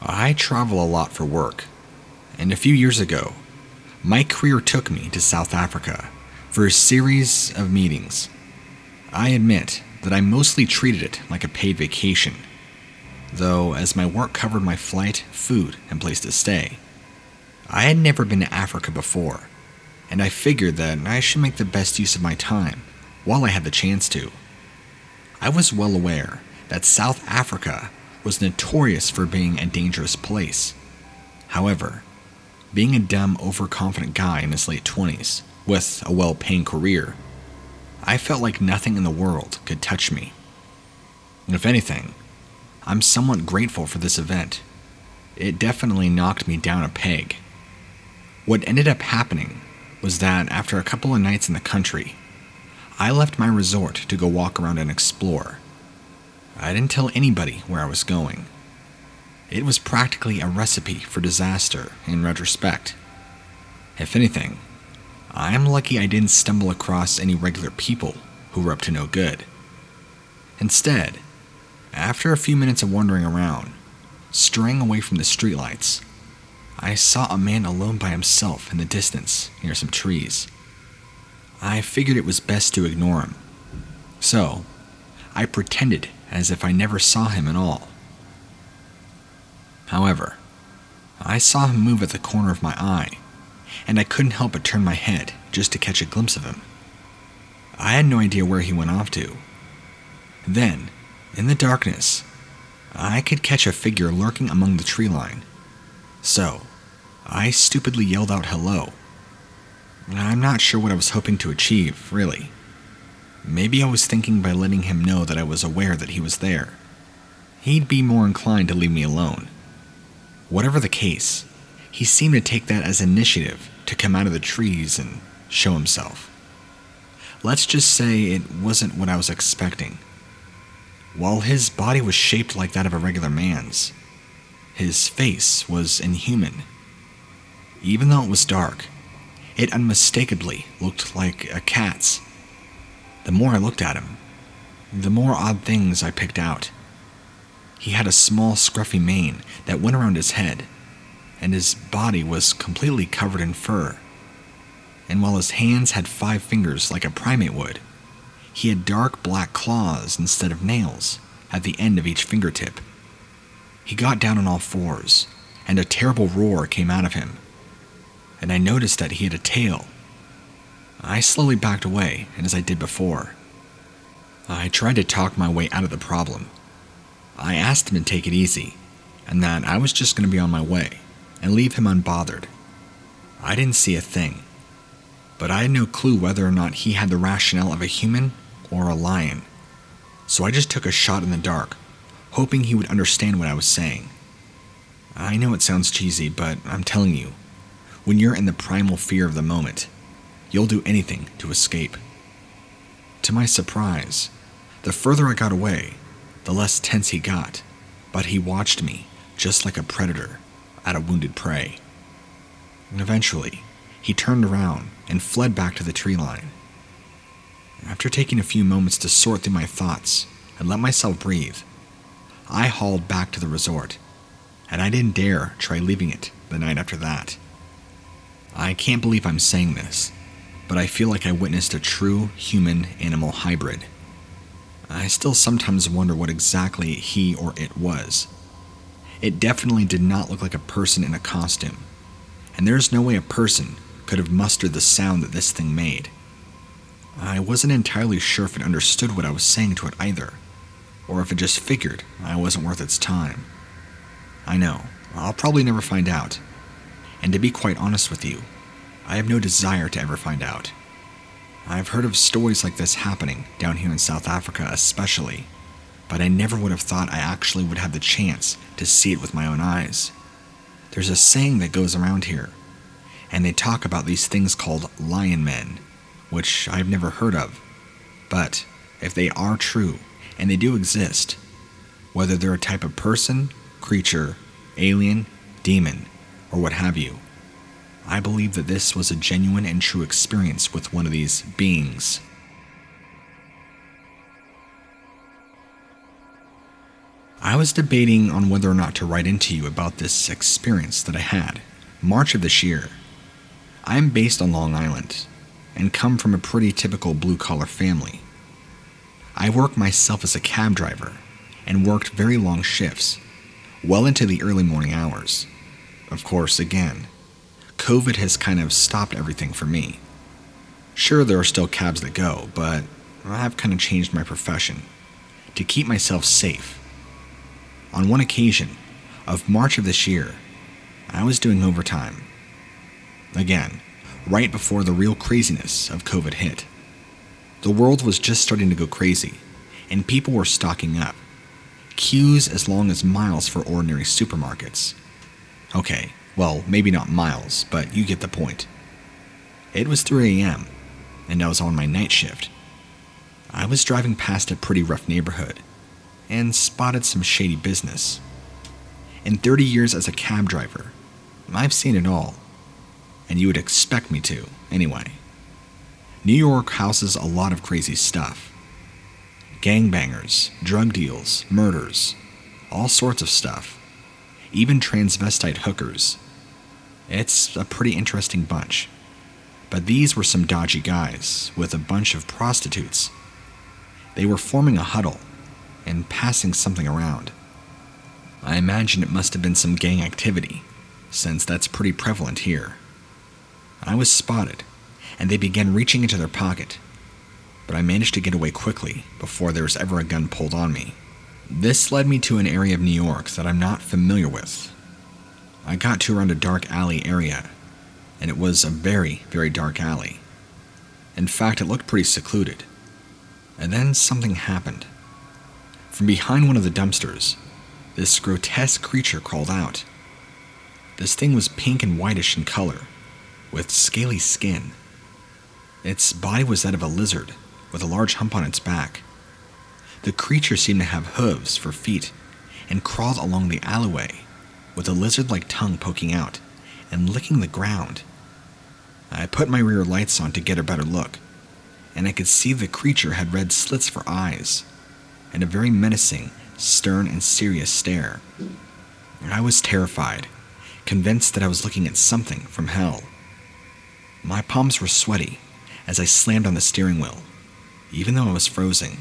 I travel a lot for work, and a few years ago, my career took me to South Africa for a series of meetings. I admit that I mostly treated it like a paid vacation, though as my work covered my flight, food, and place to stay. I had never been to Africa before, and I figured that I should make the best use of my time while I had the chance to. I was well aware that South Africa was notorious for being a dangerous place. However, being a dumb, overconfident guy in his late 20s with a well-paying career, I felt like nothing in the world could touch me. If anything, I'm somewhat grateful for this event. It definitely knocked me down a peg. What ended up happening was that after a couple of nights in the country, I left my resort to go walk around and explore. I didn't tell anybody where I was going. It was practically a recipe for disaster in retrospect. If anything, I am lucky I didn't stumble across any regular people who were up to no good. Instead, after a few minutes of wandering around, straying away from the streetlights, I saw a man alone by himself in the distance near some trees. I figured it was best to ignore him, so I pretended as if I never saw him at all. However, I saw him move at the corner of my eye, and I couldn't help but turn my head just to catch a glimpse of him. I had no idea where he went off to. Then, in the darkness, I could catch a figure lurking among the tree line. So, I stupidly yelled out hello. I'm not sure what I was hoping to achieve, really. Maybe I was thinking by letting him know that I was aware that he was there, he'd be more inclined to leave me alone. Whatever the case, he seemed to take that as initiative to come out of the trees and show himself. Let's just say it wasn't what I was expecting. While his body was shaped like that of a regular man's, his face was inhuman. Even though it was dark, it unmistakably looked like a cat's. The more I looked at him, the more odd things I picked out. He had a small, scruffy mane that went around his head, and his body was completely covered in fur. And while his hands had 5 fingers like a primate would, he had dark black claws instead of nails at the end of each fingertip. He got down on all fours, and a terrible roar came out of him. And I noticed that he had a tail. I slowly backed away, and as I did before, I tried to talk my way out of the problem. I asked him to take it easy, and that I was just going to be on my way, and leave him unbothered. I didn't see a thing, but I had no clue whether or not he had the rationale of a human or a lion. So I just took a shot in the dark, hoping he would understand what I was saying. I know it sounds cheesy, but I'm telling you, when you're in the primal fear of the moment, you'll do anything to escape. To my surprise, the further I got away, the less tense he got, but he watched me just like a predator at a wounded prey. And eventually, he turned around and fled back to the tree line. After taking a few moments to sort through my thoughts and let myself breathe, I hauled back to the resort, and I didn't dare try leaving it the night after that. I can't believe I'm saying this, but I feel like I witnessed a true human-animal hybrid. I still sometimes wonder what exactly he or it was. It definitely did not look like a person in a costume, and there's no way a person could have mustered the sound that this thing made. I wasn't entirely sure if it understood what I was saying to it either, or if it just figured I wasn't worth its time. I know, I'll probably never find out, and to be quite honest with you, I have no desire to ever find out. I've heard of stories like this happening down here in South Africa especially, but I never would have thought I actually would have the chance to see it with my own eyes. There's a saying that goes around here, and they talk about these things called Lionmen, which I've never heard of. But if they are true, and they do exist, whether they're a type of person, creature, alien, demon, or what have you, I believe that this was a genuine and true experience with one of these beings. I was debating on whether or not to write into you about this experience that I had, March of this year. I am based on Long Island, and come from a pretty typical blue-collar family. I work myself as a cab driver, and worked very long shifts, well into the early morning hours. Of course, again, COVID has kind of stopped everything for me. Sure, there are still cabs that go, but I've kind of changed my profession to keep myself safe. On one occasion, of March of this year, I was doing overtime. Again, right before the real craziness of COVID hit. The world was just starting to go crazy, and people were stocking up. Queues as long as miles for ordinary supermarkets. Okay, well, maybe not miles, but you get the point. It was 3 a.m., and I was on my night shift. I was driving past a pretty rough neighborhood, and spotted some shady business. In 30 years as a cab driver, I've seen it all, and you would expect me to, anyway. New York houses a lot of crazy stuff. Gangbangers, drug deals, murders, all sorts of stuff. Even transvestite hookers. It's a pretty interesting bunch. But these were some dodgy guys with a bunch of prostitutes. They were forming a huddle and passing something around. I imagine it must have been some gang activity, since that's pretty prevalent here. I was spotted, and they began reaching into their pocket, but I managed to get away quickly before there was ever a gun pulled on me. This led me to an area of New York that I'm not familiar with. I got to around a dark alley area, and it was a very, very dark alley. In fact, it looked pretty secluded. And then something happened. From behind one of the dumpsters, this grotesque creature crawled out. This thing was pink and whitish in color, with scaly skin. Its body was that of a lizard, with a large hump on its back. The creature seemed to have hooves for feet, and crawled along the alleyway, with a lizard-like tongue poking out, and licking the ground. I put my rear lights on to get a better look, and I could see the creature had red slits for eyes, and a very menacing, stern and serious stare. I was terrified, convinced that I was looking at something from hell. My palms were sweaty as I slammed on the steering wheel, even though I was frozen.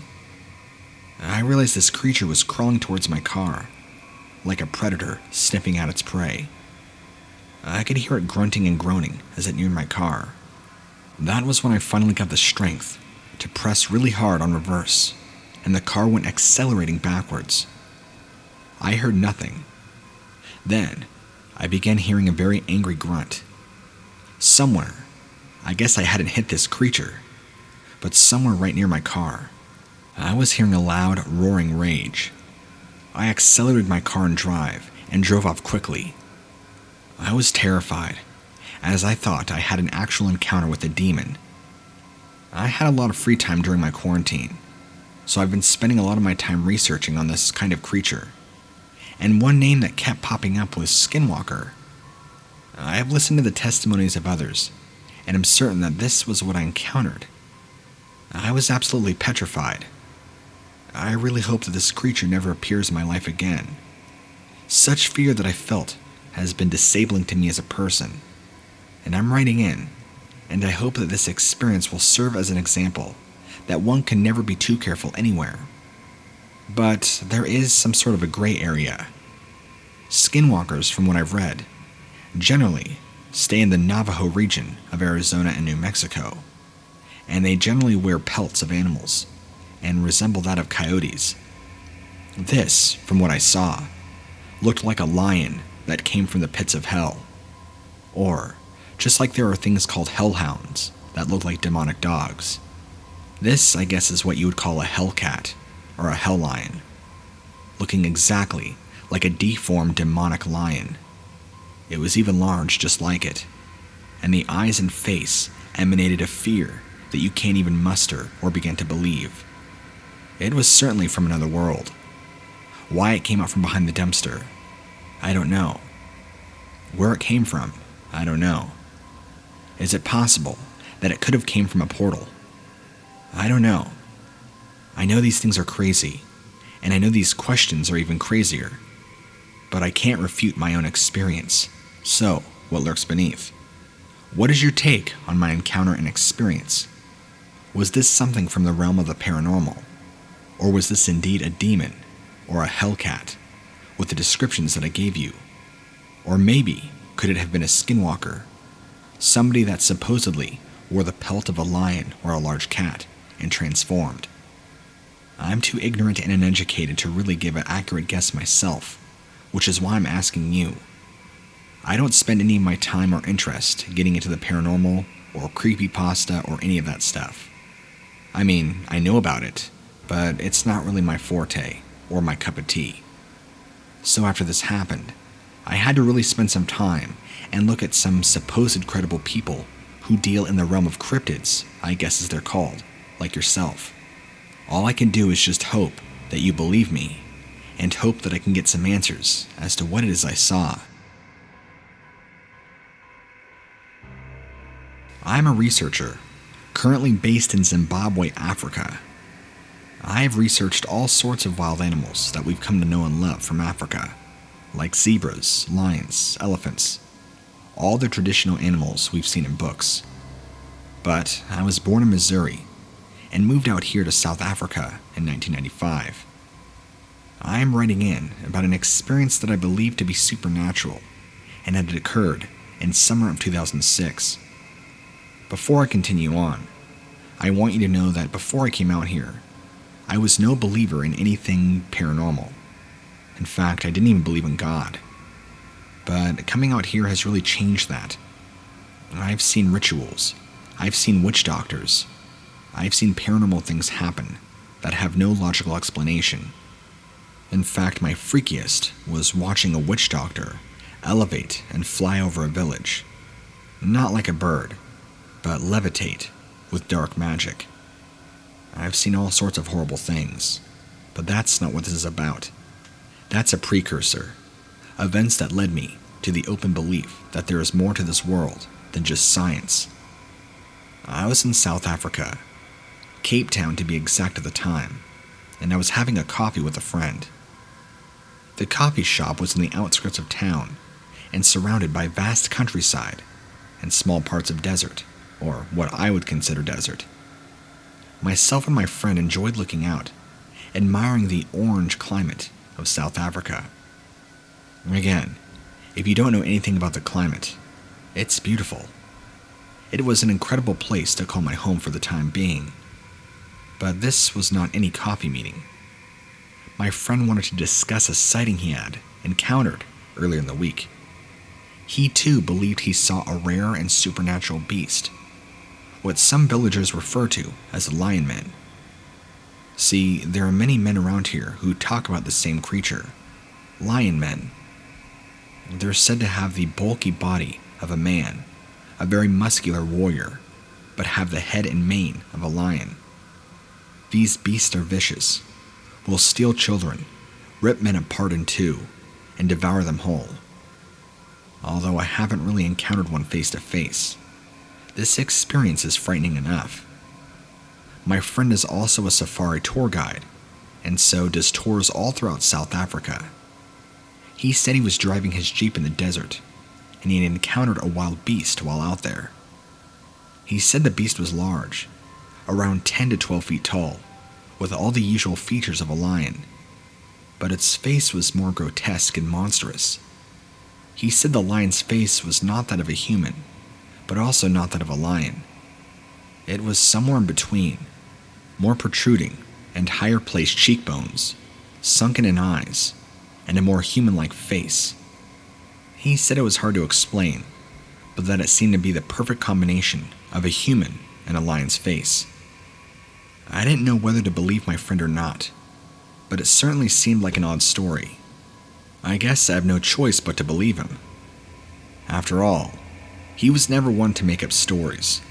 I realized this creature was crawling towards my car, like a predator sniffing out its prey. I could hear it grunting and groaning as it neared my car. That was when I finally got the strength to press really hard on reverse, and the car went accelerating backwards. I heard nothing. Then, I began hearing a very angry grunt. Somewhere, I guess I hadn't hit this creature, but somewhere right near my car, I was hearing a loud, roaring rage. I accelerated my car and drove off quickly. I was terrified, as I thought I had an actual encounter with a demon. I had a lot of free time during my quarantine, so I've been spending a lot of my time researching on this kind of creature, and one name that kept popping up was Skinwalker. I have listened to the testimonies of others, and am certain that this was what I encountered. I was absolutely petrified. I really hope that this creature never appears in my life again. Such fear that I felt has been disabling to me as a person, and I'm writing in, and I hope that this experience will serve as an example that one can never be too careful anywhere. But there is some sort of a gray area. Skinwalkers, from what I've read, generally stay in the Navajo region of Arizona and New Mexico, and they generally wear pelts of animals and resemble that of coyotes. This, from what I saw, looked like a lion that came from the pits of hell. Or, just like there are things called hellhounds that look like demonic dogs. This, I guess, is what you would call a hellcat or a hell lion, looking exactly like a deformed demonic lion. It was even large, just like it, and the eyes and face emanated a fear that you can't even muster or begin to believe. It was certainly from another world. Why it came out from behind the dumpster, I don't know. Where it came from, I don't know. Is it possible that it could have came from a portal? I don't know. I know these things are crazy, And I know these questions are even crazier, but I can't refute my own experience. So, what lurks beneath? What is your take on my encounter and experience? Was this something from the realm of the paranormal? Or was this indeed a demon or a hellcat with the descriptions that I gave you? Or maybe could it have been a skinwalker, somebody that supposedly wore the pelt of a lion or a large cat and transformed? I'm too ignorant and uneducated to really give an accurate guess myself, which is why I'm asking you. I don't spend any of my time or interest getting into the paranormal or creepypasta or any of that stuff. I mean, I know about it, but it's not really my forte or my cup of tea. So after this happened, I had to really spend some time and look at some supposed credible people who deal in the realm of cryptids, I guess as they're called, like yourself. All I can do is just hope that you believe me, and hope that I can get some answers as to what it is I saw. I'm a researcher, currently based in Zimbabwe, Africa. I have researched all sorts of wild animals that we've come to know and love from Africa, like zebras, lions, elephants, all the traditional animals we've seen in books. But I was born in Missouri and moved out here to South Africa in 1995. I am writing in about an experience that I believe to be supernatural and had occurred in summer of 2006. Before I continue on, I want you to know that before I came out here, I was no believer in anything paranormal. In fact, I didn't even believe in God. But coming out here has really changed that. I've seen rituals. I've seen witch doctors. I've seen paranormal things happen that have no logical explanation. In fact, my freakiest was watching a witch doctor elevate and fly over a village. Not like a bird, but levitate with dark magic. I've seen all sorts of horrible things, but that's not what this is about. That's a precursor, events that led me to the open belief that there is more to this world than just science. I was in South Africa, Cape Town to be exact at the time, and I was having a coffee with a friend. The coffee shop was in the outskirts of town and surrounded by vast countryside and small parts of desert, or what I would consider desert. Myself and my friend enjoyed looking out, admiring the orange climate of South Africa. Again, if you don't know anything about the climate, it's beautiful. It was an incredible place to call my home for the time being. But this was not any coffee meeting. My friend wanted to discuss a sighting he had encountered earlier in the week. He too believed he saw a rare and supernatural beast, what some villagers refer to as the Lionmen. See, there are many men around here who talk about the same creature, Lionmen. They're said to have the bulky body of a man, a very muscular warrior, but have the head and mane of a lion. These beasts are vicious, will steal children, rip men apart in two, and devour them whole. Although I haven't really encountered one face to face, this experience is frightening enough. My friend is also a safari tour guide, and so does tours all throughout South Africa. He said he was driving his Jeep in the desert, and he had encountered a wild beast while out there. He said the beast was large, around 10 to 12 feet tall, with all the usual features of a lion, but its face was more grotesque and monstrous. He said the lion's face was not that of a human, but also not that of a lion. It was somewhere in between, more protruding and higher placed cheekbones, sunken in eyes, and a more human-like face. He said it was hard to explain, but that it seemed to be the perfect combination of a human and a lion's face. I didn't know whether to believe my friend or not, but it certainly seemed like an odd story. I guess I have no choice but to believe him. After all, he was never one to make up stories.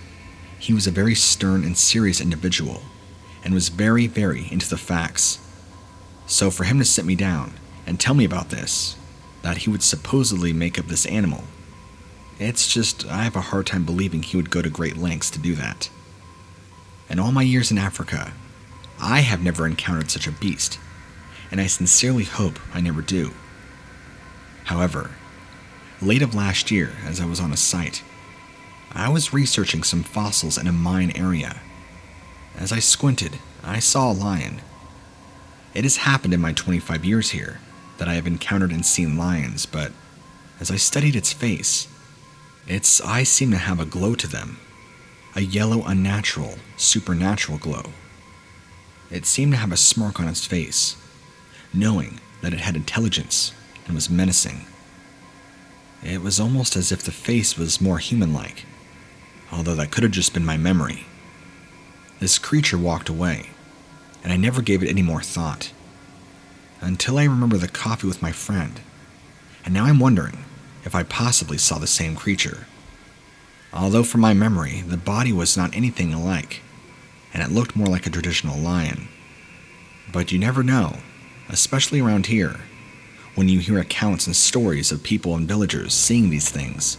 He was a very stern and serious individual, and was very, very into the facts. So for him to sit me down and tell me about this, that he would supposedly make up this animal, it's just, I have a hard time believing he would go to great lengths to do that. In all my years in Africa, I have never encountered such a beast, and I sincerely hope I never do. However, late of last year, as I was on a site, I was researching some fossils in a mine area. As I squinted, I saw a lion. It has happened in my 25 years here that I have encountered and seen lions, but as I studied its face, its eyes seemed to have a glow to them, a yellow, unnatural, supernatural glow. It seemed to have a smirk on its face, knowing that it had intelligence and was menacing. It was almost as if the face was more human-like, although that could have just been my memory. This creature walked away, and I never gave it any more thought, until I remember the coffee with my friend, and now I'm wondering if I possibly saw the same creature. Although from my memory, the body was not anything alike, and it looked more like a traditional lion. But you never know, especially around here, when you hear accounts and stories of people and villagers seeing these things.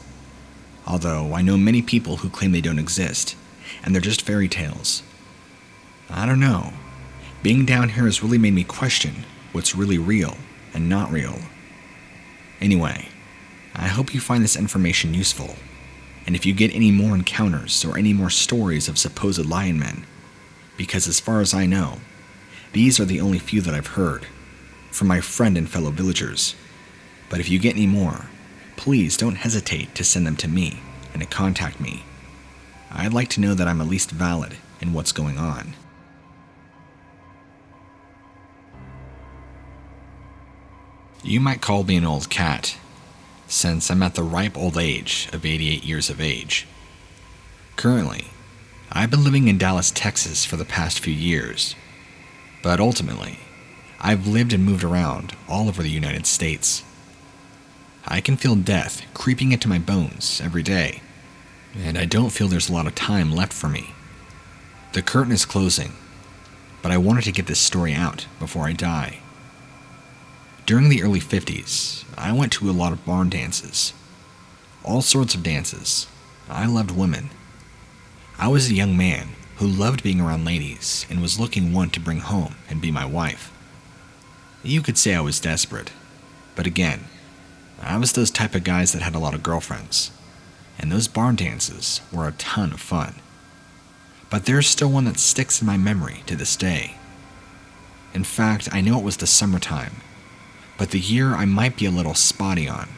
Although I know many people who claim they don't exist, and they're just fairy tales. I don't know. Being down here has really made me question what's really real and not real. Anyway, I hope you find this information useful, and if you get any more encounters or any more stories of supposed Lionmen, because as far as I know, these are the only few that I've heard, from my friend and fellow villagers. But if you get any more, please don't hesitate to send them to me and to contact me. I'd like to know that I'm at least valid in what's going on. You might call me an old cat, since I'm at the ripe old age of 88 years of age. Currently, I've been living in Dallas, Texas for the past few years, but ultimately, I've lived and moved around all over the United States. I can feel death creeping into my bones every day, and I don't feel there's a lot of time left for me. The curtain is closing, but I wanted to get this story out before I die. During the early 50s, I went to a lot of barn dances. All sorts of dances. I loved women. I was a young man who loved being around ladies and was looking one to bring home and be my wife. You could say I was desperate, but again, I was those type of guys that had a lot of girlfriends, and those barn dances were a ton of fun. But there's still one that sticks in my memory to this day. In fact, I know it was the summertime, but the year I might be a little spotty on.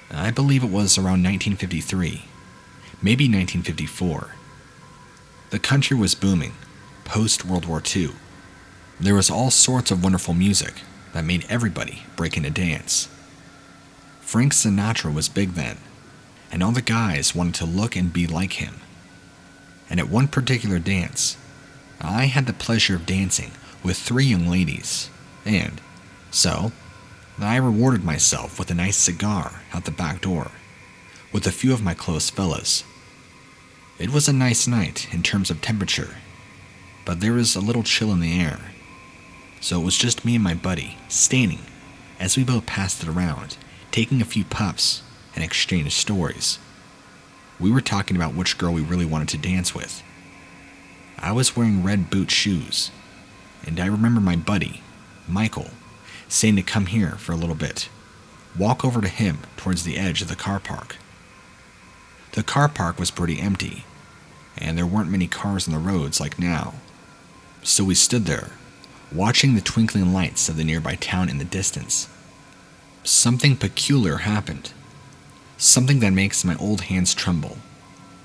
I believe it was around 1953, maybe 1954. The country was booming, post-World War II. There was all sorts of wonderful music that made everybody break into dance. Frank Sinatra was big then, and all the guys wanted to look and be like him. And at one particular dance, I had the pleasure of dancing with 3 young ladies, and so I rewarded myself with a nice cigar out the back door, with a few of my close fellas. It was a nice night in terms of temperature, but there was a little chill in the air, so it was just me and my buddy standing as we both passed it around, taking a few puffs and exchanged stories. We were talking about which girl we really wanted to dance with. I was wearing red boot shoes, and I remember my buddy, Michael, saying to come here for a little bit, walk over to him towards the edge of the car park. The car park was pretty empty, and there weren't many cars on the roads like now. So we stood there, watching the twinkling lights of the nearby town in the distance. Something peculiar happened. Something that makes my old hands tremble,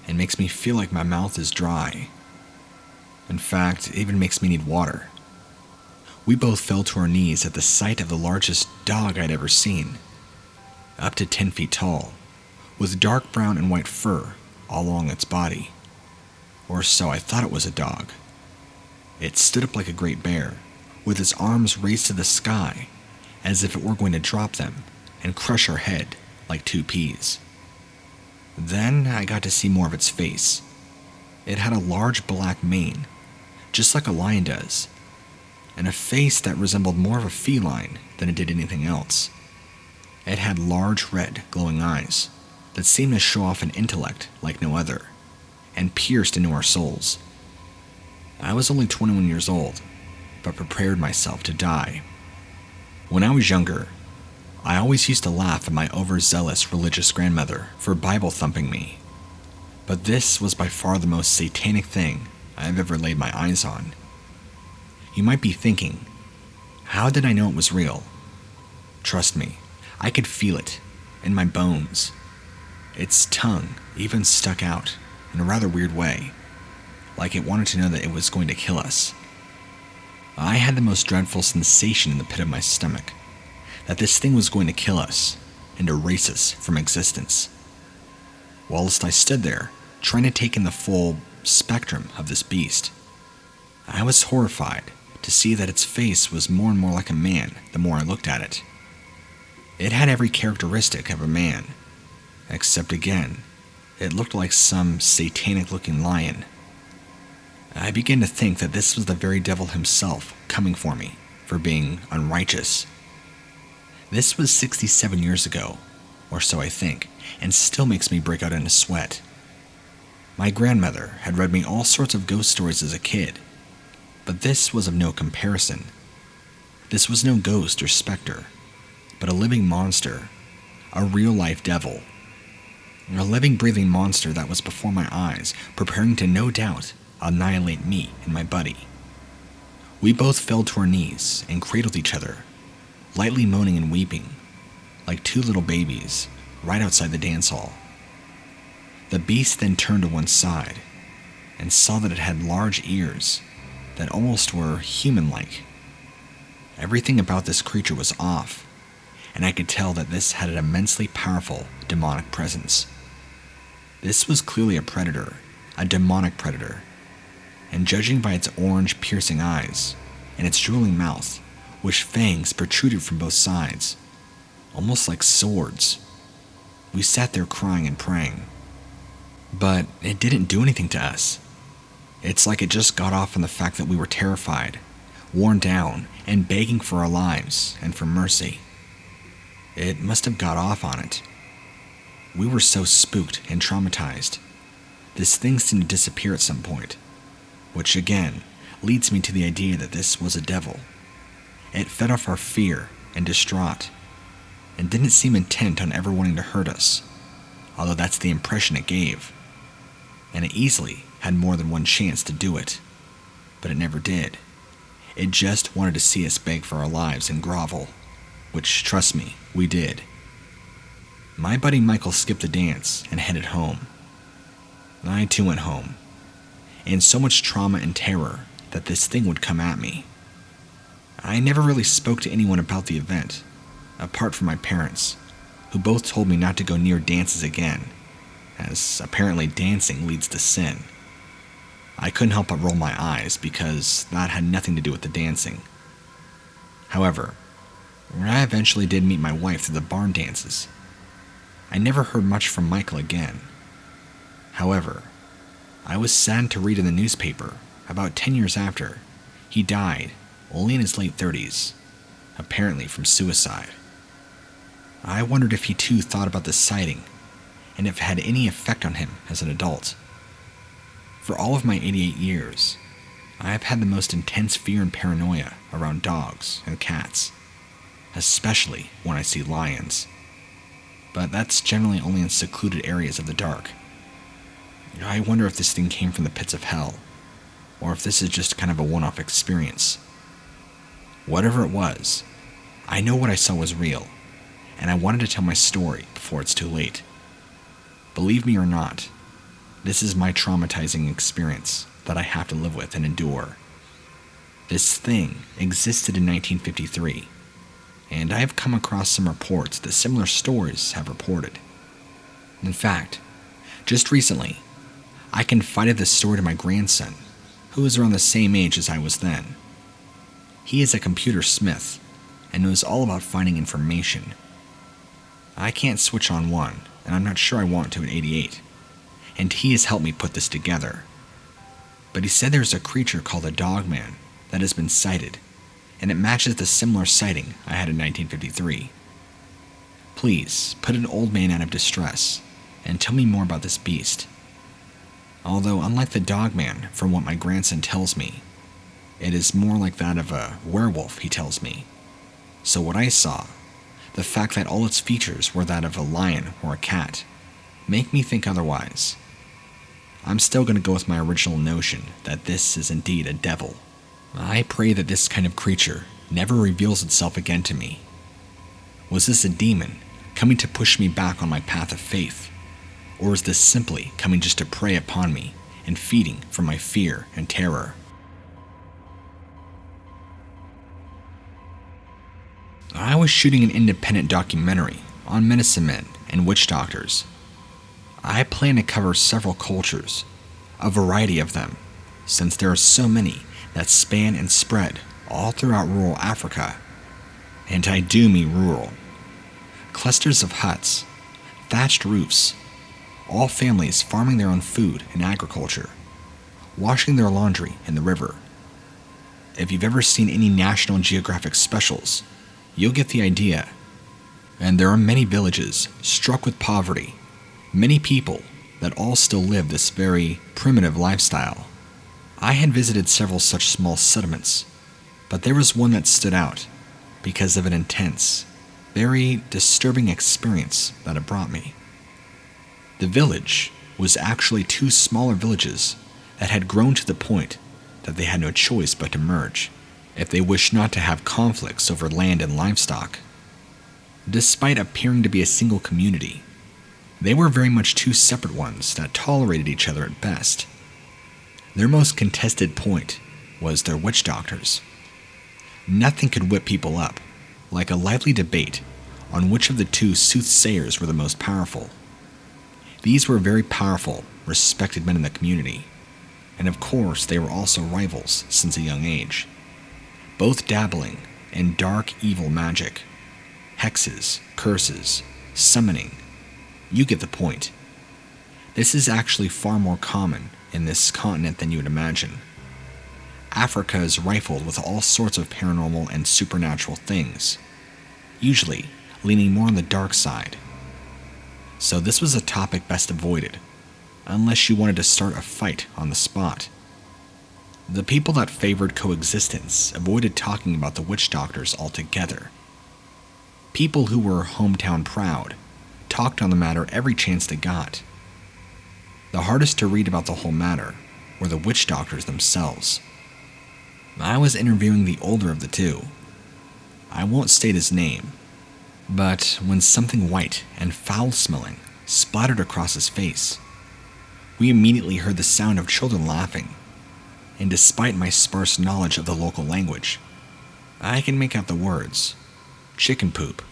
and makes me feel like my mouth is dry. In fact, it even makes me need water. We both fell to our knees at the sight of the largest dog I'd ever seen, up to 10 feet tall, with dark brown and white fur all along its body. Or so I thought it was a dog. It stood up like a great bear, with its arms raised to the sky, as if it were going to drop them and crush our head like 2 peas. Then I got to see more of its face. It had a large black mane, just like a lion does, and a face that resembled more of a feline than it did anything else. It had large red glowing eyes that seemed to show off an intellect like no other, and pierced into our souls. I was only 21 years old, but prepared myself to die When I was younger, I always used to laugh at my overzealous religious grandmother for Bible thumping me. But this was by far the most satanic thing I've ever laid my eyes on. You might be thinking, how did I know it was real? Trust me, I could feel it in my bones. Its tongue even stuck out in a rather weird way, like it wanted to know that it was going to kill us. I had the most dreadful sensation in the pit of my stomach, that this thing was going to kill us and erase us from existence. Whilst I stood there, trying to take in the full spectrum of this beast, I was horrified to see that its face was more and more like a man the more I looked at it. It had every characteristic of a man, except again, it looked like some satanic-looking lion. I began to think that this was the very devil himself coming for me for being unrighteous. This was 67 years ago, or so I think, and still makes me break out in a sweat. My grandmother had read me all sorts of ghost stories as a kid, but this was of no comparison. This was no ghost or specter, but a living monster, a real-life devil. A living, breathing monster that was before my eyes, preparing to no doubt annihilate me and my buddy. We both fell to our knees and cradled each other, lightly moaning and weeping, like two little babies, right outside the dance hall. The beast then turned to one side, and saw that it had large ears that almost were human-like. Everything about this creature was off, and I could tell that this had an immensely powerful demonic presence. This was clearly a predator, a demonic predator, and judging by its orange piercing eyes and its drooling mouth, which fangs protruded from both sides, almost like swords, we sat there crying and praying. But it didn't do anything to us. It's like it just got off on the fact that we were terrified, worn down, and begging for our lives and for mercy. It must have got off on it. We were so spooked and traumatized. This thing seemed to disappear at some point, which again leads me to the idea that this was a devil. It fed off our fear and distraught, and didn't seem intent on ever wanting to hurt us, although that's the impression it gave. And it easily had more than one chance to do it, but it never did. It just wanted to see us beg for our lives and grovel, which, trust me, we did. My buddy Michael skipped the dance and headed home. I too went home, in so much trauma and terror that this thing would come at me. I never really spoke to anyone about the event, apart from my parents, who both told me not to go near dances again, as apparently dancing leads to sin. I couldn't help but roll my eyes because that had nothing to do with the dancing. However, I eventually did meet my wife through the barn dances. I never heard much from Michael again. However, I was saddened to read in the newspaper, about 10 years after, he died, only in his late 30s, apparently from suicide. I wondered if he too thought about this sighting, and if it had any effect on him as an adult. For all of my 88 years, I have had the most intense fear and paranoia around dogs and cats, especially when I see lions. But that's generally only in secluded areas of the dark. I wonder if this thing came from the pits of hell, or if this is just kind of a one-off experience. Whatever it was, I know what I saw was real, and I wanted to tell my story before it's too late. Believe me or not, this is my traumatizing experience that I have to live with and endure. This thing existed in 1953, and I have come across some reports that similar stories have reported. In fact, just recently, I confided this story to my grandson, who is around the same age as I was then. He is a computer smith and knows all about finding information. I can't switch on one, and I'm not sure I want to at 88, and he has helped me put this together. But he said there's a creature called a Dogman that has been sighted, and it matches the similar sighting I had in 1953. Please, put an old man out of distress, and tell me more about this beast. Although, unlike the Dogman, from what my grandson tells me, it is more like that of a werewolf, he tells me. So what I saw, the fact that all its features were that of a lion or a cat, make me think otherwise. I'm still going to go with my original notion that this is indeed a devil. I pray that this kind of creature never reveals itself again to me. Was this a demon coming to push me back on my path of faith? Or is this simply coming just to prey upon me and feeding from my fear and terror? I was shooting an independent documentary on medicine men and witch doctors. I plan to cover several cultures, a variety of them, since there are so many that span and spread all throughout rural Africa. And I do mean rural. Clusters of huts, thatched roofs, all families farming their own food and agriculture, washing their laundry in the river. If you've ever seen any National Geographic specials, you'll get the idea. And there are many villages struck with poverty, many people that all still live this very primitive lifestyle. I had visited several such small settlements, but there was one that stood out because of an intense, very disturbing experience that it brought me. The village was actually two smaller villages that had grown to the point that they had no choice but to merge if they wished not to have conflicts over land and livestock. Despite appearing to be a single community, they were very much two separate ones that tolerated each other at best. Their most contested point was their witch doctors. Nothing could whip people up like a lively debate on which of the two soothsayers were the most powerful. These were very powerful, respected men in the community, and of course they were also rivals since a young age, both dabbling in dark, evil magic, hexes, curses, summoning. You get the point. This is actually far more common in this continent than you would imagine. Africa is rifled with all sorts of paranormal and supernatural things, usually leaning more on the dark side. So this was a topic best avoided, unless you wanted to start a fight on the spot. The people that favored coexistence avoided talking about the witch doctors altogether. People who were hometown proud talked on the matter every chance they got. The hardest to read about the whole matter were the witch doctors themselves. I was interviewing the older of the two. I won't state his name, but when something white and foul-smelling splattered across his face, we immediately heard the sound of children laughing, and despite my sparse knowledge of the local language, I can make out the words, chicken poop,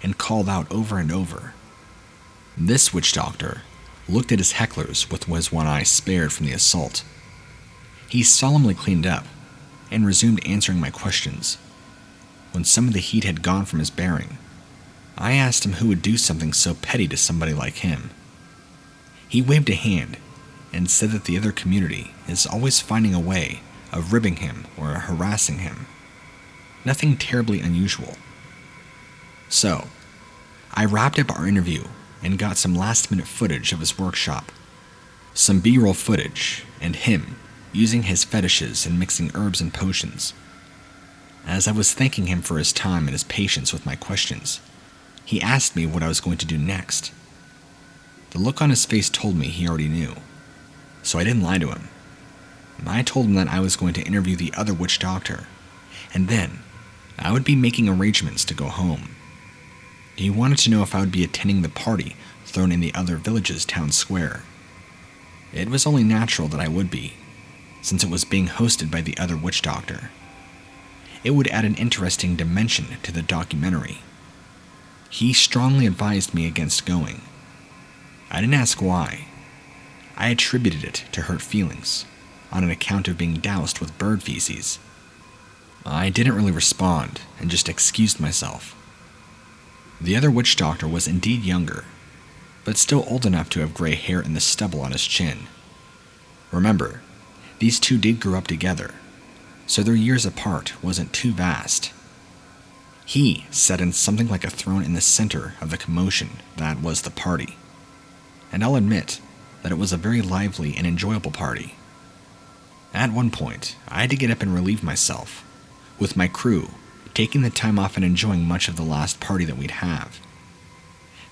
and called out over and over. This witch doctor looked at his hecklers with his one eye spared from the assault. He solemnly cleaned up and resumed answering my questions. When some of the heat had gone from his bearing, I asked him who would do something so petty to somebody like him. He waved a hand and said that the other community is always finding a way of ribbing him or harassing him. Nothing terribly unusual. So, I wrapped up our interview and got some last-minute footage of his workshop. Some B-roll footage, and him using his fetishes and mixing herbs and potions. As I was thanking him for his time and his patience with my questions, he asked me what I was going to do next. The look on his face told me he already knew, so I didn't lie to him. I told him that I was going to interview the other witch doctor, and then I would be making arrangements to go home. He wanted to know if I would be attending the party thrown in the other village's town square. It was only natural that I would be, since it was being hosted by the other witch doctor. It would add an interesting dimension to the documentary. He strongly advised me against going. I didn't ask why. I attributed it to hurt feelings, on an account of being doused with bird feces. I didn't really respond, and just excused myself. The other witch doctor was indeed younger, but still old enough to have gray hair and the stubble on his chin. Remember, these two did grow up together, so their years apart wasn't too vast. He sat in something like a throne in the center of the commotion that was the party, and I'll admit that it was a very lively and enjoyable party. At one point, I had to get up and relieve myself, with my crew taking the time off and enjoying much of the last party that we'd have.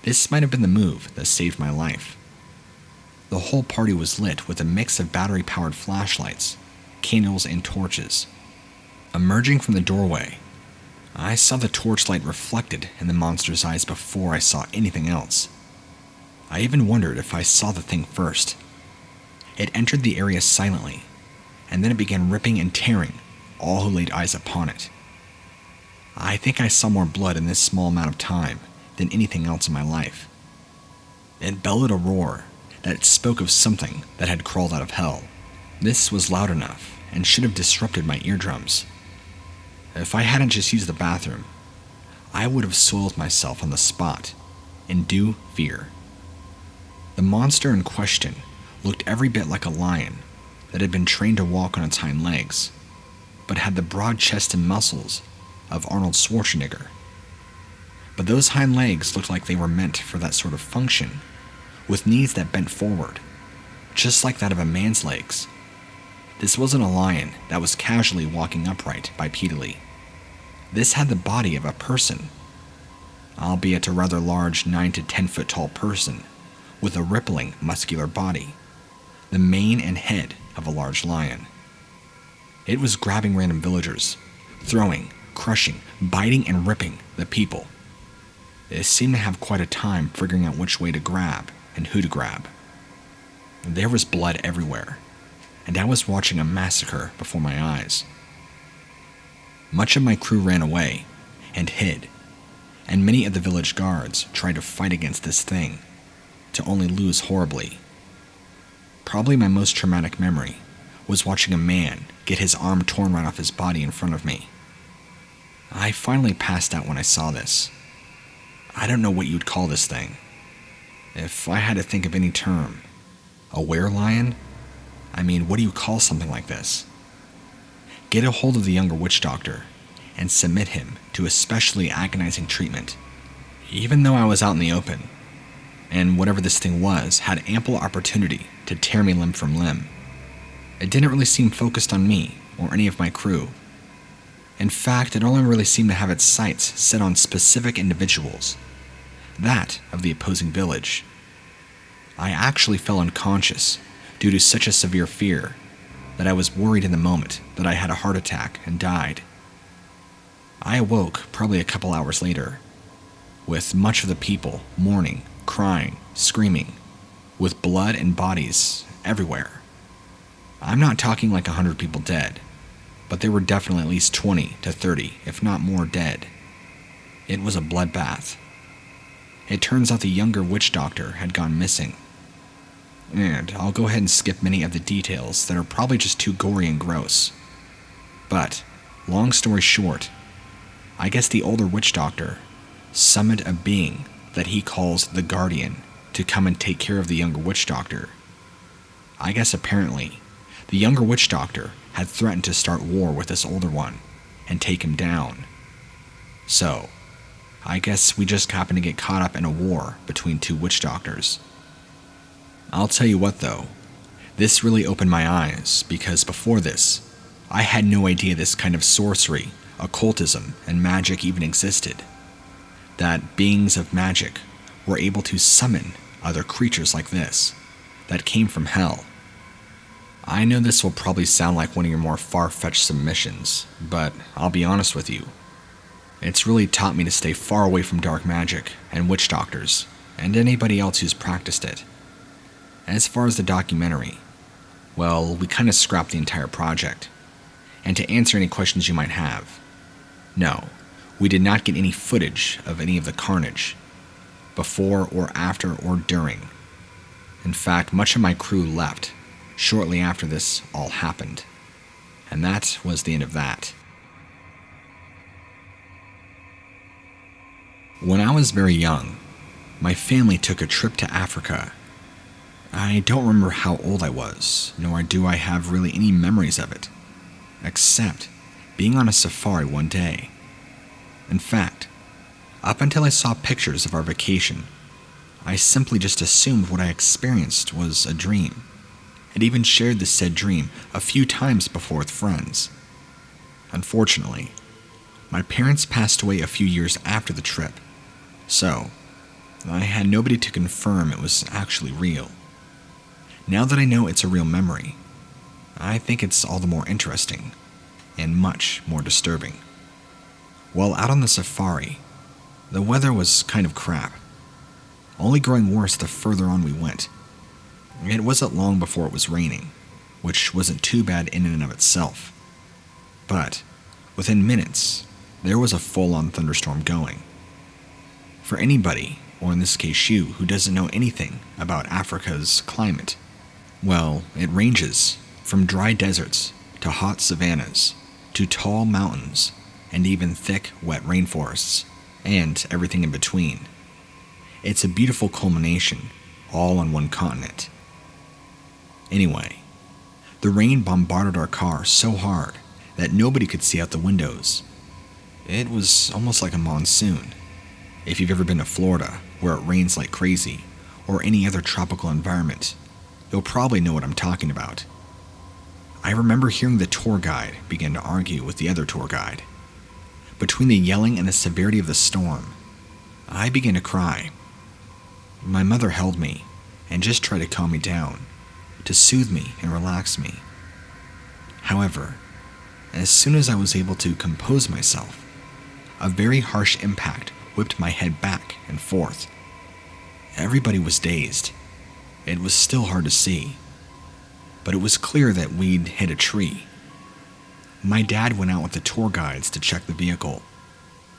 This might have been the move that saved my life. The whole party was lit with a mix of battery-powered flashlights, candles, and torches. Emerging from the doorway, I saw the torchlight reflected in the monster's eyes before I saw anything else. I even wondered if I saw the thing first. It entered the area silently, and then it began ripping and tearing all who laid eyes upon it. I think I saw more blood in this small amount of time than anything else in my life. It bellowed a roar that spoke of something that had crawled out of hell. This was loud enough and should have disrupted my eardrums. If I hadn't just used the bathroom, I would have soiled myself on the spot, in due fear. The monster in question looked every bit like a lion that had been trained to walk on its hind legs, but had the broad chest and muscles of Arnold Schwarzenegger. But those hind legs looked like they were meant for that sort of function, with knees that bent forward, just like that of a man's legs. This wasn't a lion that was casually walking upright bipedally. This had the body of a person, albeit a rather large 9 to 10 foot tall person, with a rippling muscular body, the mane and head of a large lion. It was grabbing random villagers, throwing, crushing, biting, and ripping the people. It seemed to have quite a time figuring out which way to grab and who to grab. There was blood everywhere, and I was watching a massacre before my eyes. Much of my crew ran away and hid, and many of the village guards tried to fight against this thing, to only lose horribly. Probably my most traumatic memory was watching a man get his arm torn right off his body in front of me. I finally passed out when I saw this. I don't know what you'd call this thing. If I had to think of any term, a were-lion? I mean, what do you call something like this? Get a hold of the younger witch doctor and submit him to especially agonizing treatment. Even though I was out in the open, and whatever this thing was had ample opportunity to tear me limb from limb, it didn't really seem focused on me or any of my crew. In fact, it only really seemed to have its sights set on specific individuals, that of the opposing village. I actually fell unconscious due to such a severe fear that I was worried in the moment that I had a heart attack and died. I awoke probably a couple hours later, with much of the people mourning, crying, screaming, with blood and bodies everywhere. I'm not talking like 100 people dead, but there were definitely at least 20 to 30, if not more, dead. It was a bloodbath. It turns out the younger witch doctor had gone missing. And I'll go ahead and skip many of the details that are probably just too gory and gross. But, long story short, I guess the older witch doctor summoned a being that he calls the Guardian to come and take care of the younger witch doctor. I guess apparently, the younger witch doctor had threatened to start war with this older one and take him down. So, I guess we just happened to get caught up in a war between two witch doctors. I'll tell you what though, this really opened my eyes because before this, I had no idea this kind of sorcery, occultism, and magic even existed. That beings of magic were able to summon other creatures like this, that came from hell. I know this will probably sound like one of your more far-fetched submissions, but I'll be honest with you. It's really taught me to stay far away from dark magic and witch doctors, and anybody else who's practiced it. As far as the documentary, well, we kind of scrapped the entire project. And to answer any questions you might have, no, we did not get any footage of any of the carnage, before or after or during. In fact, much of my crew left shortly after this all happened, and that was the end of that. When I was very young, my family took a trip to Africa. I don't remember how old I was, nor do I have really any memories of it, except being on a safari one day. In fact, up until I saw pictures of our vacation, I simply just assumed what I experienced was a dream, and even shared the said dream a few times before with friends. Unfortunately, My parents passed away a few years after the trip, so I had nobody to confirm it was actually real. Now that I know it's a real memory, I think it's all the more interesting and much more disturbing. While out on the safari, the weather was kind of crap, only growing worse the further on we went. It wasn't long before it was raining, which wasn't too bad in and of itself. But within minutes, there was a full-on thunderstorm going. For anybody, or in this case you, who doesn't know anything about Africa's climate, well, it ranges from dry deserts to hot savannas to tall mountains and even thick, wet rainforests, and everything in between. It's a beautiful culmination, all on one continent. Anyway, the rain bombarded our car so hard that nobody could see out the windows. It was almost like a monsoon. If you've ever been to Florida, where it rains like crazy, or any other tropical environment, you'll probably know what I'm talking about. I remember hearing the tour guide begin to argue with the other tour guide. Between the yelling and the severity of the storm, I began to cry. My mother held me and just tried to calm me down, to soothe me and relax me. However, as soon as I was able to compose myself, a very harsh impact whipped my head back and forth. Everybody was dazed. It was still hard to see, but it was clear that we'd hit a tree. My dad went out with the tour guides to check the vehicle,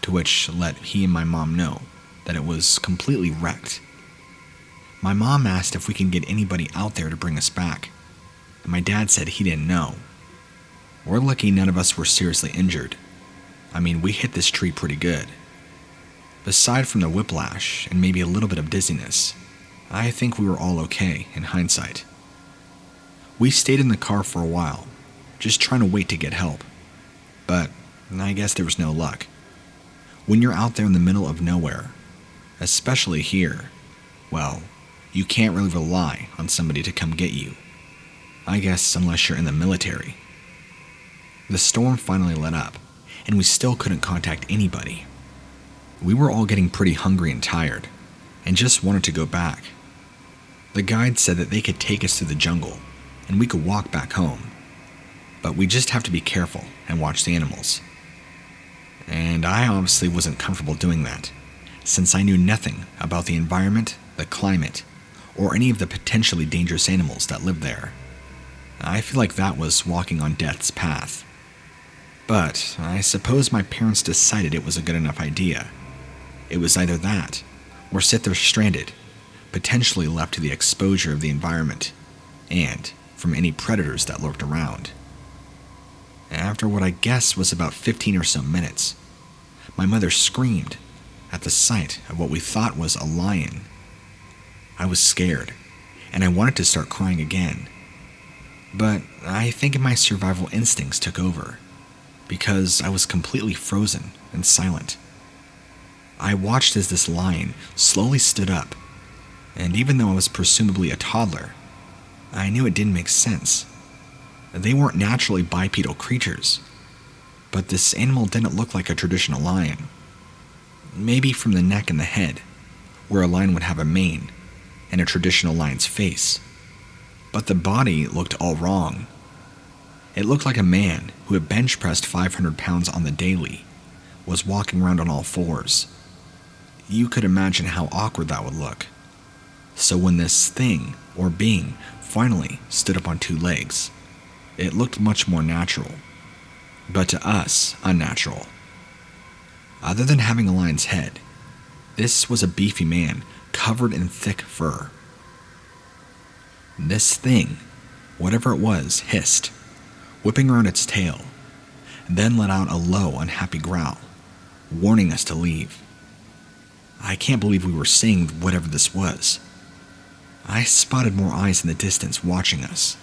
to which let he and my mom know that it was completely wrecked. My mom asked if we can get anybody out there to bring us back, and my dad said he didn't know. We're lucky none of us were seriously injured. I mean, we hit this tree pretty good. Aside from the whiplash and maybe a little bit of dizziness, I think we were all okay in hindsight. We stayed in the car for a while, just trying to wait to get help. But I guess there was no luck. When you're out there in the middle of nowhere, especially here, well, you can't really rely on somebody to come get you. I guess unless you're in the military. The storm finally let up, and we still couldn't contact anybody. We were all getting pretty hungry and tired, and just wanted to go back. The guide said that they could take us through the jungle, and we could walk back home. But we just have to be careful and watch the animals. And I obviously wasn't comfortable doing that, since I knew nothing about the environment, the climate, or any of the potentially dangerous animals that lived there. I feel like that was walking on death's path. But I suppose my parents decided it was a good enough idea. It was either that, or sit there stranded, potentially left to the exposure of the environment, and from any predators that lurked around. After what I guess was about 15 or so minutes, my mother screamed at the sight of what we thought was a lion. I was scared, and I wanted to start crying again. But I think my survival instincts took over, because I was completely frozen and silent. I watched as this lion slowly stood up, and even though I was presumably a toddler, I knew it didn't make sense. They weren't naturally bipedal creatures, but this animal didn't look like a traditional lion. Maybe from the neck and the head, where a lion would have a mane and a traditional lion's face. But the body looked all wrong. It looked like a man who had bench pressed 500 pounds on the daily was walking around on all fours. You could imagine how awkward that would look. So when this thing, or being, finally stood up on two legs, it looked much more natural, but to us, unnatural. Other than having a lion's head, this was a beefy man covered in thick fur. This thing, whatever it was, hissed, whipping around its tail, then let out a low, unhappy growl, warning us to leave. I can't believe we were seeing whatever this was. I spotted more eyes in the distance watching us.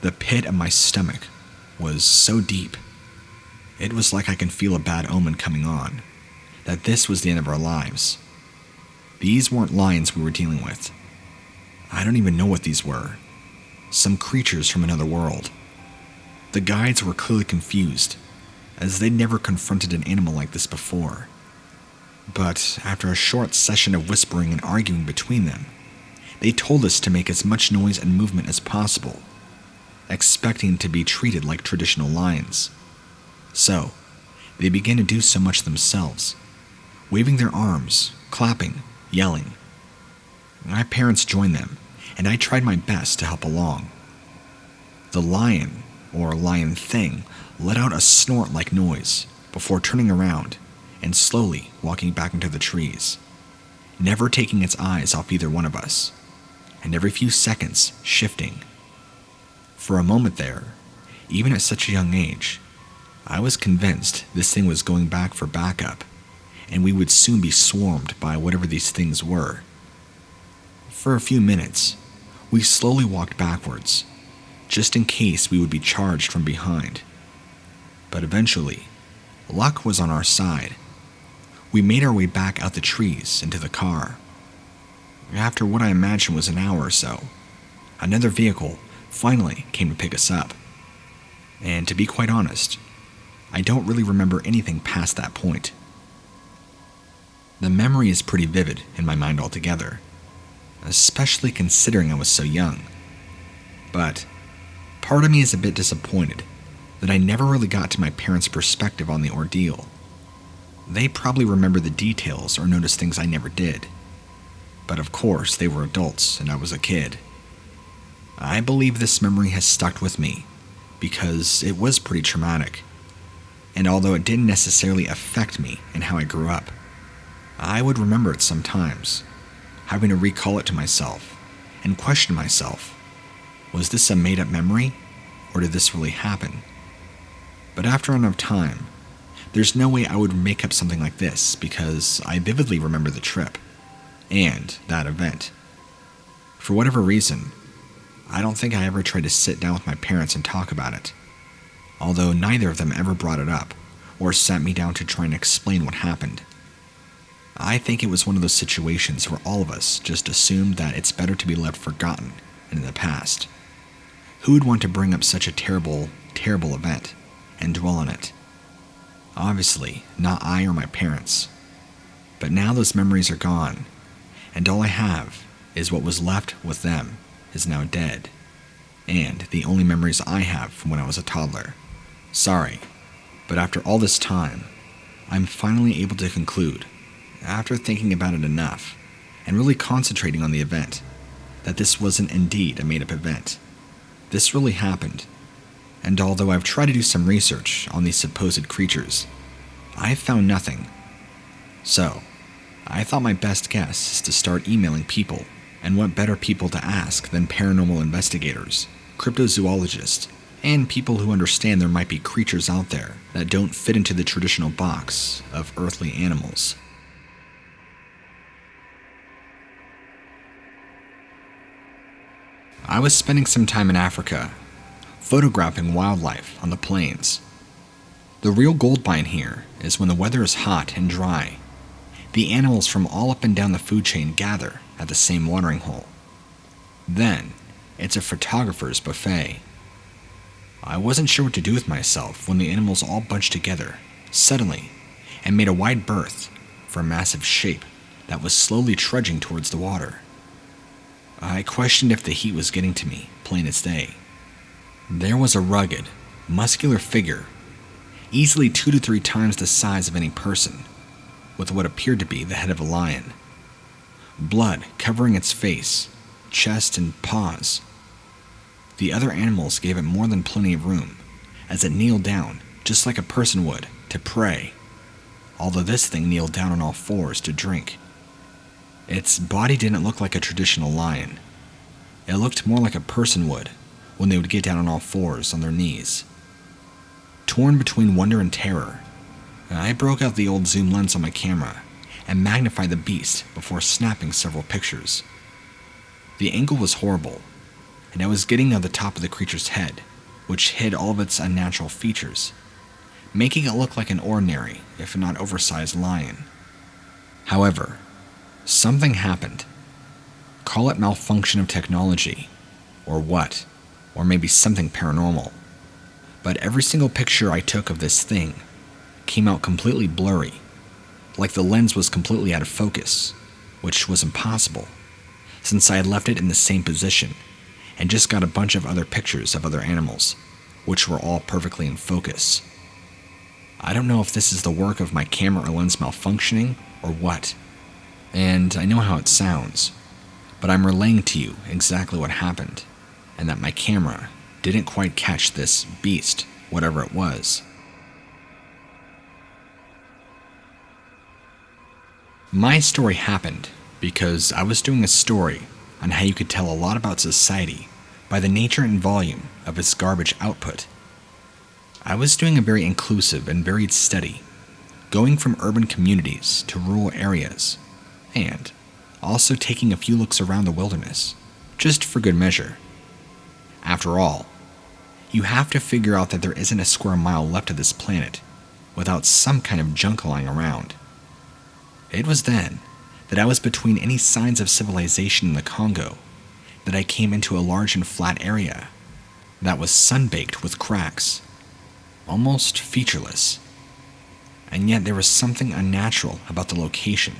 The pit of my stomach was so deep. It was like I can feel a bad omen coming on, that this was the end of our lives. These weren't lions we were dealing with. I don't even know what these were. Some creatures from another world. The guides were clearly confused, as they'd never confronted an animal like this before. But after a short session of whispering and arguing between them, they told us to make as much noise and movement as possible, expecting to be treated like traditional lions. So, they began to do so much themselves, waving their arms, clapping, yelling. My parents joined them, and I tried my best to help along. The lion, or lion thing, let out a snort-like noise before turning around and slowly walking back into the trees, never taking its eyes off either one of us, and every few seconds shifting. For a moment there, even at such a young age, I was convinced this thing was going back for backup, and we would soon be swarmed by whatever these things were. For a few minutes, we slowly walked backwards, just in case we would be charged from behind. But eventually, luck was on our side. We made our way back out the trees into the car. After what I imagined was an hour or so, another vehicle finally came to pick us up. And to be quite honest, I don't really remember anything past that point. The memory is pretty vivid in my mind altogether, especially considering I was so young. But part of me is a bit disappointed that I never really got to my parents' perspective on the ordeal. They probably remember the details or noticed things I never did. But of course, they were adults and I was a kid. I believe this memory has stuck with me because it was pretty traumatic. And although it didn't necessarily affect me and how I grew up, I would remember it sometimes, having to recall it to myself and question myself, was this a made-up memory, or did this really happen? But after enough time, there's no way I would make up something like this because I vividly remember the trip and that event. For whatever reason, I don't think I ever tried to sit down with my parents and talk about it, although neither of them ever brought it up or sat me down to try and explain what happened. I think it was one of those situations where all of us just assumed that it's better to be left forgotten and in the past. Who would want to bring up such a terrible, terrible event and dwell on it? Obviously, not I or my parents. But now those memories are gone, and all I have is what was left with them is now dead, and the only memories I have from when I was a toddler. Sorry, but after all this time, I'm finally able to conclude, after thinking about it enough, and really concentrating on the event, that this wasn't indeed a made-up event. This really happened, and although I've tried to do some research on these supposed creatures, I've found nothing. So, I thought my best guess is to start emailing people, and what better people to ask than paranormal investigators, cryptozoologists, and people who understand there might be creatures out there that don't fit into the traditional box of earthly animals. I was spending some time in Africa, photographing wildlife on the plains. The real gold mine here is when the weather is hot and dry. The animals from all up and down the food chain gather at the same watering hole. Then, it's a photographer's buffet. I wasn't sure what to do with myself when the animals all bunched together, suddenly, and made a wide berth for a massive shape that was slowly trudging towards the water. I questioned if the heat was getting to me, plain as day. There was a rugged, muscular figure, easily 2 to 3 times the size of any person, with what appeared to be the head of a lion. Blood covering its face, chest, and paws. The other animals gave it more than plenty of room, as it kneeled down, just like a person would, to pray, although this thing kneeled down on all fours to drink. Its body didn't look like a traditional lion. It looked more like a person would when they would get down on all fours on their knees. Torn between wonder and terror, I broke out the old zoom lens on my camera and magnified the beast before snapping several pictures. The angle was horrible, and I was getting at the top of the creature's head, which hid all of its unnatural features, making it look like an ordinary, if not oversized, lion. However, something happened. Call it malfunction of technology, or what, or maybe something paranormal. But every single picture I took of this thing came out completely blurry, like the lens was completely out of focus, which was impossible, since I had left it in the same position and just got a bunch of other pictures of other animals, which were all perfectly in focus. I don't know if this is the work of my camera or lens malfunctioning or what, and I know how it sounds, but I'm relaying to you exactly what happened, and that my camera didn't quite catch this beast, whatever it was. My story happened because I was doing a story on how you could tell a lot about society by the nature and volume of its garbage output. I was doing a very inclusive and varied study, going from urban communities to rural areas, and also taking a few looks around the wilderness, just for good measure. After all, you have to figure out that there isn't a square mile left of this planet without some kind of junk lying around. It was then that I was between any signs of civilization in the Congo that I came into a large and flat area that was sun-baked with cracks, almost featureless. And yet there was something unnatural about the location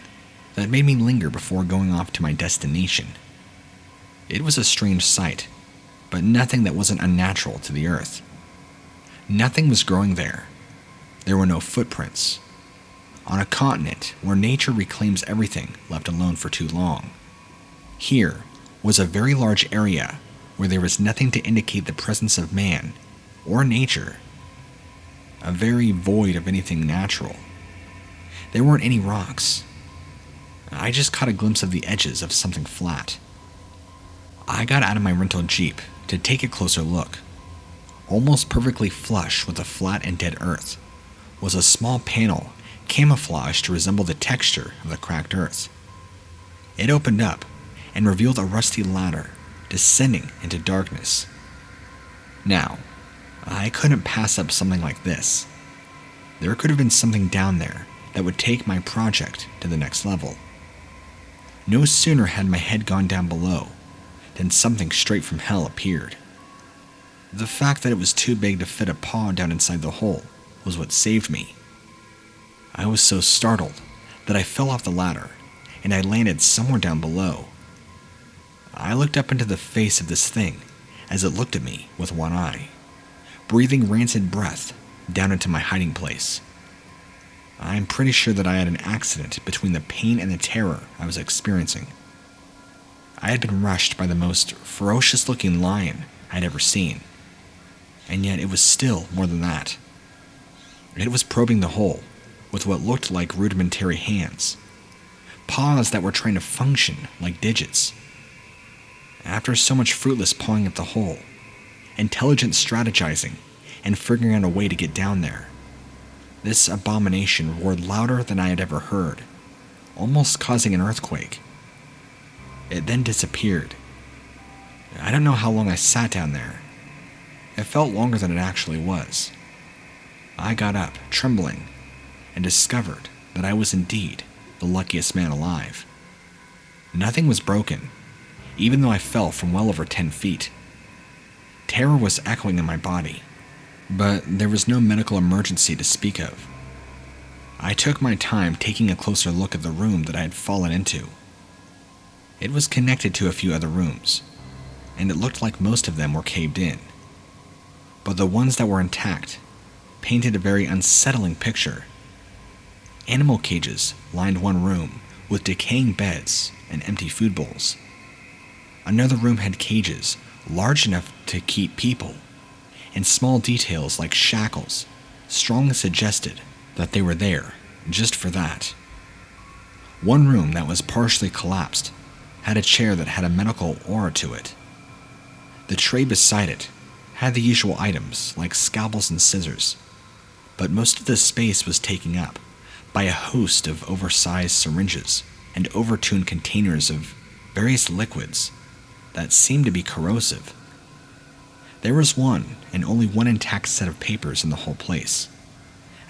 that made me linger before going off to my destination. It was a strange sight, but nothing that wasn't unnatural to the earth. Nothing was growing there. There were no footprints. On a continent where nature reclaims everything left alone for too long, here was a very large area where there was nothing to indicate the presence of man or nature. A very void of anything natural. There weren't any rocks. I just caught a glimpse of the edges of something flat. I got out of my rental Jeep to take a closer look. Almost perfectly flush with the flat and dead earth was a small panel camouflaged to resemble the texture of the cracked earth. It opened up and revealed a rusty ladder descending into darkness. Now, I couldn't pass up something like this. There could have been something down there that would take my project to the next level. No sooner had my head gone down below than something straight from hell appeared. The fact that it was too big to fit a paw down inside the hole was what saved me. I was so startled that I fell off the ladder and I landed somewhere down below. I looked up into the face of this thing as it looked at me with one eye, breathing rancid breath down into my hiding place. I'm pretty sure that I had an accident between the pain and the terror I was experiencing. I had been rushed by the most ferocious-looking lion I'd ever seen, and yet it was still more than that. It was probing the hole with what looked like rudimentary hands, paws that were trying to function like digits. After so much fruitless pawing at the hole, intelligent strategizing, and figuring out a way to get down there, this abomination roared louder than I had ever heard, almost causing an earthquake. It then disappeared. I don't know how long I sat down there. It felt longer than it actually was. I got up, trembling, and discovered that I was indeed the luckiest man alive. Nothing was broken, even though I fell from well over 10 feet. Terror was echoing in my body, but there was no medical emergency to speak of. I took my time taking a closer look at the room that I had fallen into. It was connected to a few other rooms, and it looked like most of them were caved in. But the ones that were intact painted a very unsettling picture. Animal cages lined one room with decaying beds and empty food bowls. Another room had cages large enough to keep people, and small details like shackles strongly suggested that they were there just for that. One room that was partially collapsed had a chair that had a medical aura to it. The tray beside it had the usual items like scalpels and scissors, but most of the space was taken up by a host of oversized syringes and overtuned containers of various liquids that seemed to be corrosive. There was one and only one intact set of papers in the whole place,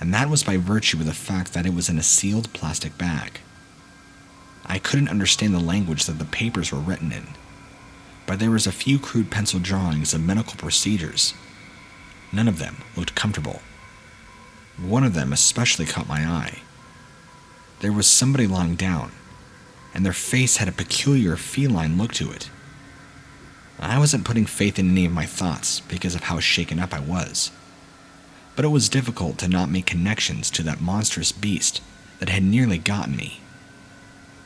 and that was by virtue of the fact that it was in a sealed plastic bag. I couldn't understand the language that the papers were written in, but there was a few crude pencil drawings of medical procedures. none of them looked comfortable. One of them especially caught my eye. There was somebody lying down, and their face had a peculiar feline look to it. I wasn't putting faith in any of my thoughts because of how shaken up I was, but it was difficult to not make connections to that monstrous beast that had nearly gotten me.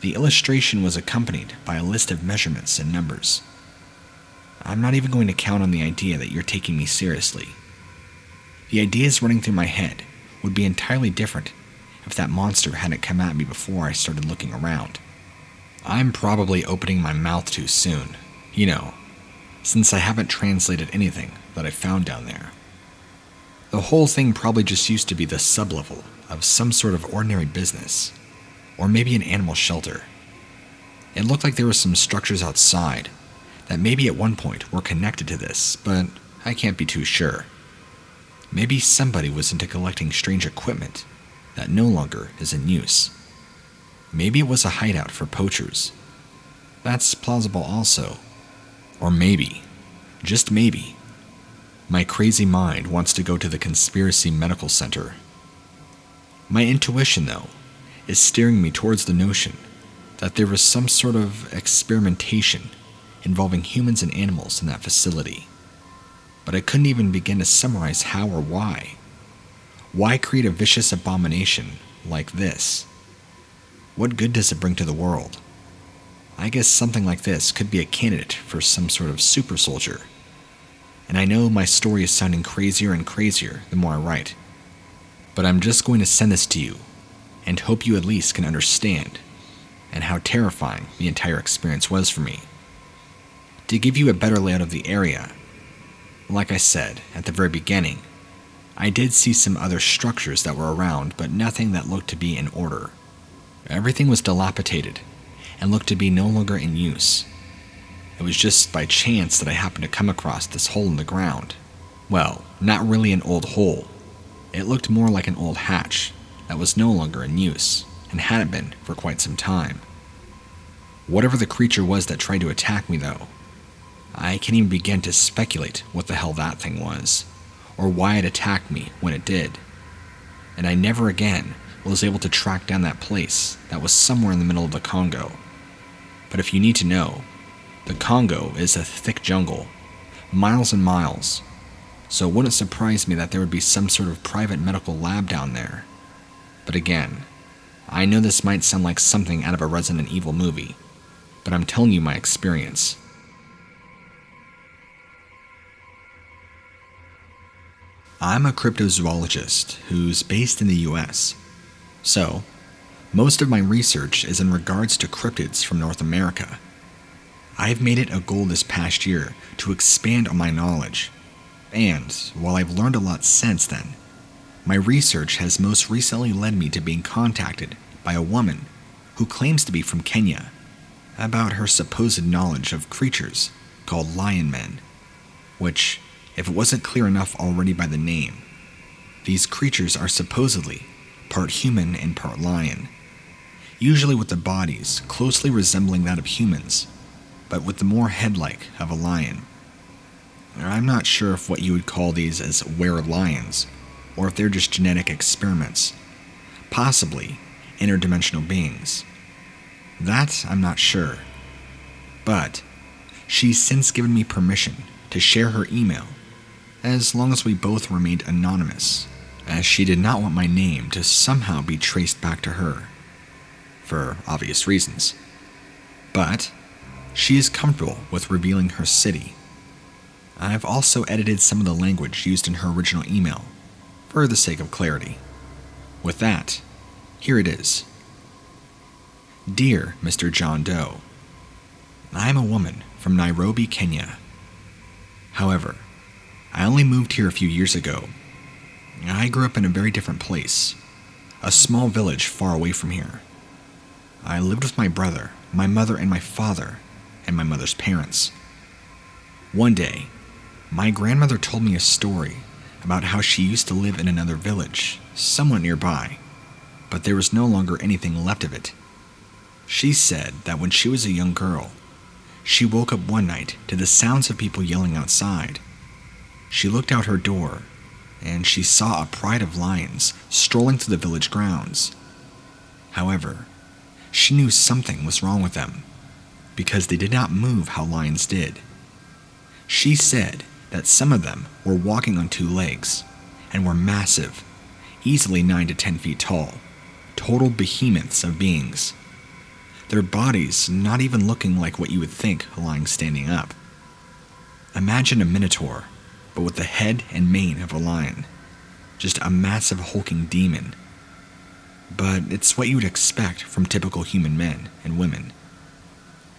The illustration was accompanied by a list of measurements and numbers. I'm not even going to count on the idea that you're taking me seriously. The ideas running through my head would be entirely different if that monster hadn't come at me before I started looking around. I'm probably opening my mouth too soon, since I haven't translated anything that I found down there. The whole thing probably just used to be the sublevel of some sort of ordinary business, or maybe an animal shelter. It looked like there were some structures outside that maybe at one point were connected to this, but I can't be too sure. Maybe somebody was into collecting strange equipment that no longer is in use. Maybe it was a hideout for poachers. That's plausible also. Or maybe, just maybe, my crazy mind wants to go to the Conspiracy Medical Center. My intuition, though, is steering me towards the notion that there was some sort of experimentation involving humans and animals in that facility. But I couldn't even begin to summarize how or why. Why create a vicious abomination like this? What good does it bring to the world? I guess something like this could be a candidate for some sort of super soldier. And I know my story is sounding crazier and crazier the more I write. But I'm just going to send this to you and hope you at least can understand and how terrifying the entire experience was for me. To give you a better layout of the area, like I said at the very beginning, I did see some other structures that were around, but nothing that looked to be in order. Everything was dilapidated and looked to be no longer in use. It was just by chance that I happened to come across this hole in the ground. Well, not really an old hole. It looked more like an old hatch that was no longer in use and hadn't been for quite some time. Whatever the creature was that tried to attack me, though, I can't even begin to speculate what the hell that thing was, or why it attacked me when it did. And I never again was able to track down that place that was somewhere in the middle of the Congo. But if you need to know, the Congo is a thick jungle, miles and miles, so it wouldn't surprise me that there would be some sort of private medical lab down there. But again, I know this might sound like something out of a Resident Evil movie, but I'm telling you my experience. I'm a cryptozoologist who's based in the U.S., so most of my research is in regards to cryptids from North America. I've made it a goal this past year to expand on my knowledge, and while I've learned a lot since then, my research has most recently led me to being contacted by a woman who claims to be from Kenya about her supposed knowledge of creatures called Lionmen, which, if it wasn't clear enough already by the name, these creatures are supposedly part human and part lion, usually with the bodies closely resembling that of humans, but with the more head-like of a lion. I'm not sure if what you would call these as were-lions, or if they're just genetic experiments, possibly interdimensional beings. That I'm not sure, but she's since given me permission to share her email, as long as we both remained anonymous, as she did not want my name to somehow be traced back to her, for obvious reasons. But she is comfortable with revealing her city. I've also edited some of the language used in her original email, for the sake of clarity. With that, here it is. Dear Mr. John Doe, I am a woman from Nairobi, Kenya. However, I only moved here a few years ago. I grew up in a very different place, a small village far away from here. I lived with my brother, my mother, and my father, and my mother's parents. One day, my grandmother told me a story about how she used to live in another village, somewhat nearby, but there was no longer anything left of it. She said that when she was a young girl, she woke up one night to the sounds of people yelling outside. She looked out her door and she saw a pride of lions strolling through the village grounds. However, she knew something was wrong with them, because they did not move how lions did. She said that some of them were walking on two legs, and were massive, easily 9 to 10 feet tall, total behemoths of beings. Their bodies not even looking like what you would think a lion standing up. Imagine a minotaur, but with the head and mane of a lion. Just a massive hulking demon. But it's what you would expect from typical human men and women.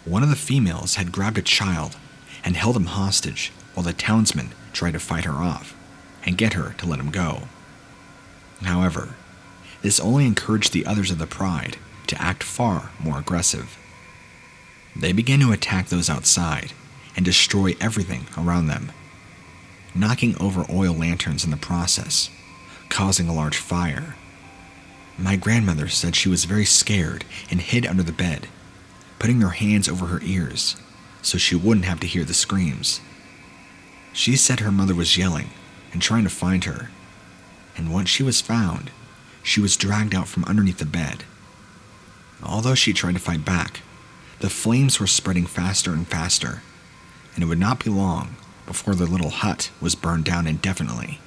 One of the females had grabbed a child and held him hostage while the townsmen tried to fight her off and get her to let him go. However, this only encouraged the others of the pride to act far more aggressive. They began to attack those outside and destroy everything around them, knocking over oil lanterns in the process, causing a large fire. My grandmother said she was very scared and hid under the bed, putting her hands over her ears so she wouldn't have to hear the screams. She said her mother was yelling and trying to find her, and once she was found, she was dragged out from underneath the bed. Although she tried to fight back, the flames were spreading faster and faster, and it would not be long before their little hut was burned down indefinitely.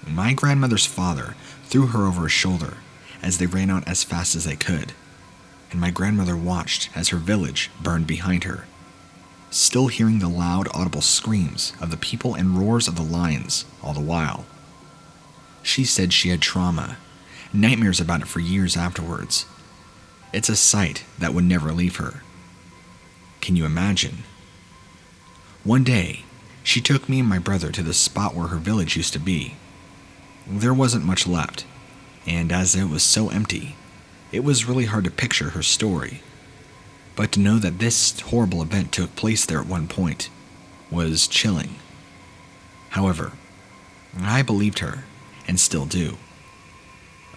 My grandmother's father threw her over his shoulder as they ran out as fast as they could, and my grandmother watched as her village burned behind her, still hearing the loud audible screams of the people and roars of the lions all the while. She said she had trauma, nightmares about it for years afterwards. It's a sight that would never leave her. Can you imagine? One day, she took me and my brother to the spot where her village used to be. There wasn't much left, and as it was so empty, it was really hard to picture her story. But to know that this horrible event took place there at one point was chilling. However, I believed her, and still do.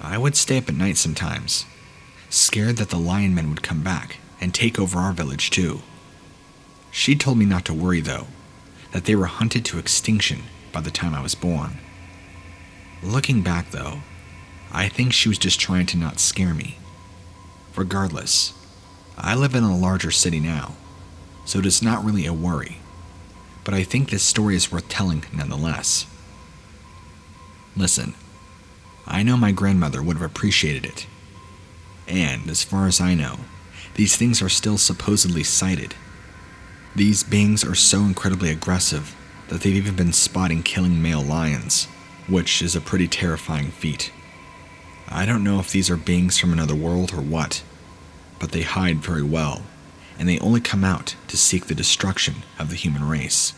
I would stay up at night sometimes, scared that the Lionmen would come back and take over our village too. She told me not to worry though, that they were hunted to extinction by the time I was born. Looking back though, I think she was just trying to not scare me. Regardless, I live in a larger city now, so it is not really a worry, but I think this story is worth telling nonetheless. Listen, I know my grandmother would have appreciated it, and as far as I know, these things are still supposedly sighted. These beings are so incredibly aggressive that they've even been spotting killing male lions, which is a pretty terrifying feat. I don't know if these are beings from another world or what, but they hide very well, and they only come out to seek the destruction of the human race.